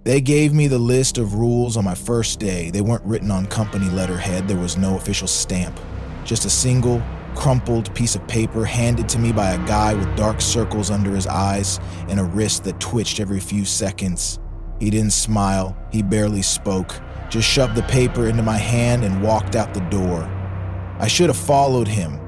They gave me the list of rules on my first day. They weren't written on company letterhead. There was no official stamp. Just a single, crumpled piece of paper handed to me by a guy with dark circles under his eyes and a wrist that twitched every few seconds. He didn't smile. He barely spoke. Just shoved the paper into my hand and walked out the door. I should have followed him,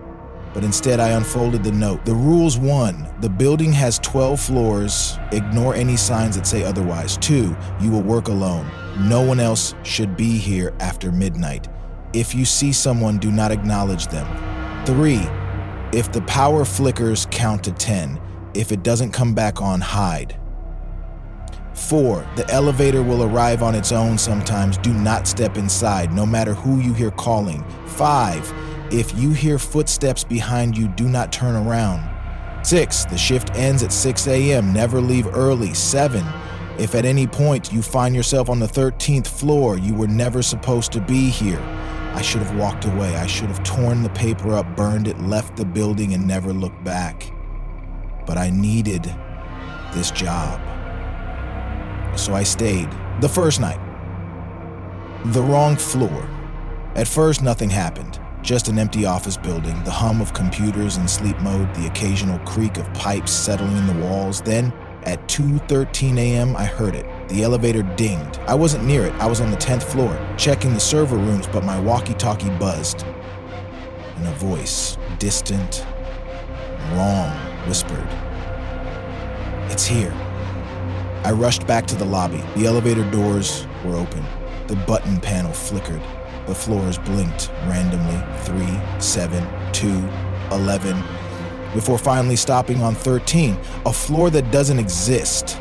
but instead I unfolded the note. The rules: 1, the building has 12 floors. Ignore any signs that say otherwise. 2, you will work alone. No one else should be here after midnight. If you see someone, do not acknowledge them. 3, if the power flickers, count to 10. If it doesn't come back on, hide. 4, the elevator will arrive on its own sometimes. Do not step inside, no matter who you hear calling. 5, if you hear footsteps behind you, do not turn around. 6, the shift ends at 6 a.m. Never leave early. 7, if at any point you find yourself on the 13th floor, you were never supposed to be here. I should have walked away. I should have torn the paper up, burned it, left the building, and never looked back. But I needed this job. So I stayed. The first night. The wrong floor. At first, nothing happened. Just an empty office building, the hum of computers in sleep mode, the occasional creak of pipes settling in the walls. Then, at 2:13 a.m., I heard it. The elevator dinged. I wasn't near it. I was on the 10th floor, checking the server rooms, but my walkie-talkie buzzed. And a voice, distant, wrong, whispered, "It's here." I rushed back to the lobby. The elevator doors were open. The button panel flickered. The floors blinked randomly. 3, 7, 2, 11. Before finally stopping on 13, a floor that doesn't exist.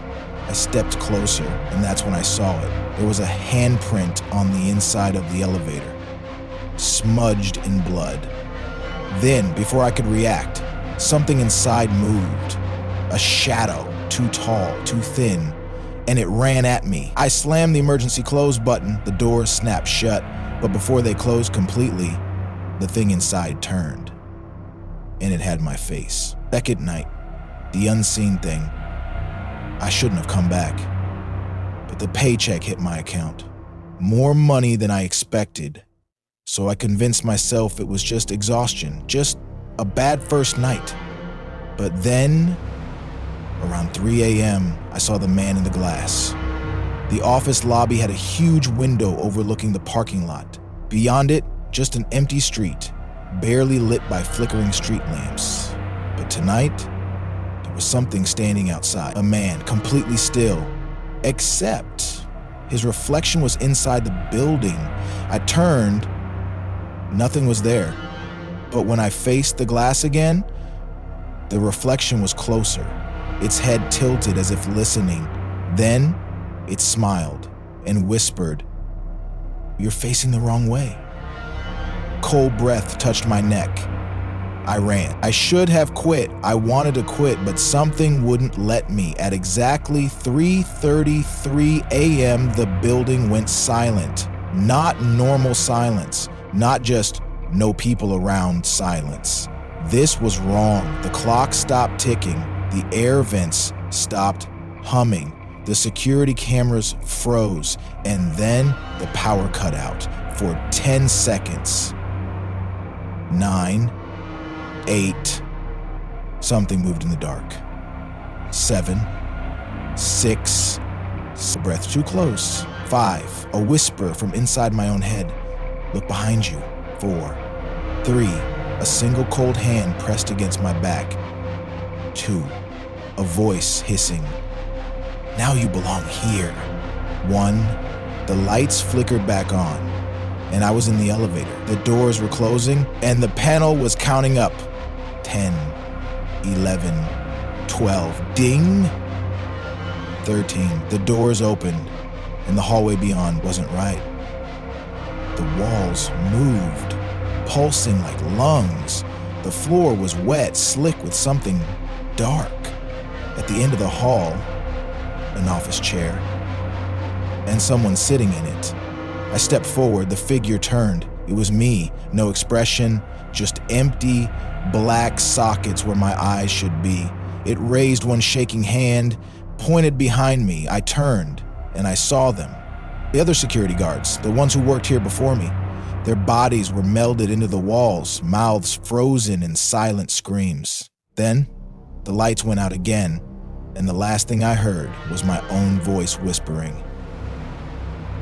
I stepped closer, and that's when I saw it. There was a handprint on the inside of the elevator, smudged in blood. Then, before I could react, something inside moved. A shadow, too tall, too thin, and it ran at me. I slammed the emergency close button. The doors snapped shut, but before they closed completely, the thing inside turned. And it had my face. Second night, the unseen thing. I shouldn't have come back, but the paycheck hit my account. More money than I expected. So I convinced myself it was just exhaustion, just a bad first night. But then, around 3 a.m., I saw the man in the glass. The office lobby had a huge window overlooking the parking lot. Beyond it, just an empty street, barely lit by flickering street lamps. But tonight, there was something standing outside. A man, completely still, except his reflection was inside the building. I turned. Nothing was there. But when I faced the glass again, the reflection was closer, its head tilted as if listening. Then, it smiled and whispered, "You're facing the wrong way." Cold breath touched my neck. I ran. I should have quit. I wanted to quit, but something wouldn't let me. At exactly 3:33 a.m., the building went silent. Not normal silence. Not just no people around silence. This was wrong. The clock stopped ticking. The air vents stopped humming. The security cameras froze. And then the power cut out for 10 seconds. 9, 8. Something moved in the dark. 7, 6. A breath too close. 5. A whisper from inside my own head. Look behind you. 4, 3. A single cold hand pressed against my back. 2. A voice hissing. Now you belong here. 1. The lights flickered back on, and I was in the elevator. The doors were closing, and the panel was counting up. 10, 11, 12. Ding! 13. The doors opened, and the hallway beyond wasn't right. The walls moved, pulsing like lungs. The floor was wet, slick with something dark. At the end of the hall, an office chair, and someone sitting in it. I stepped forward, the figure turned. It was me, no expression, just empty, black sockets where my eyes should be. It raised one shaking hand, pointed behind me. I turned, and I saw them. The other security guards, the ones who worked here before me. Their bodies were melded into the walls, mouths frozen in silent screams. Then, the lights went out again, and the last thing I heard was my own voice whispering,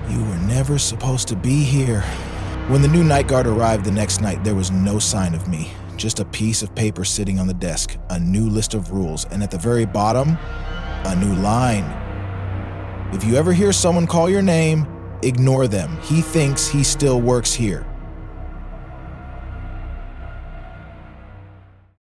"You were never supposed to be here." When the new night guard arrived the next night, there was no sign of me. Just a piece of paper sitting on the desk, a new list of rules, and at the very bottom, a new line. "If you ever hear someone call your name, ignore them. He thinks he still works here."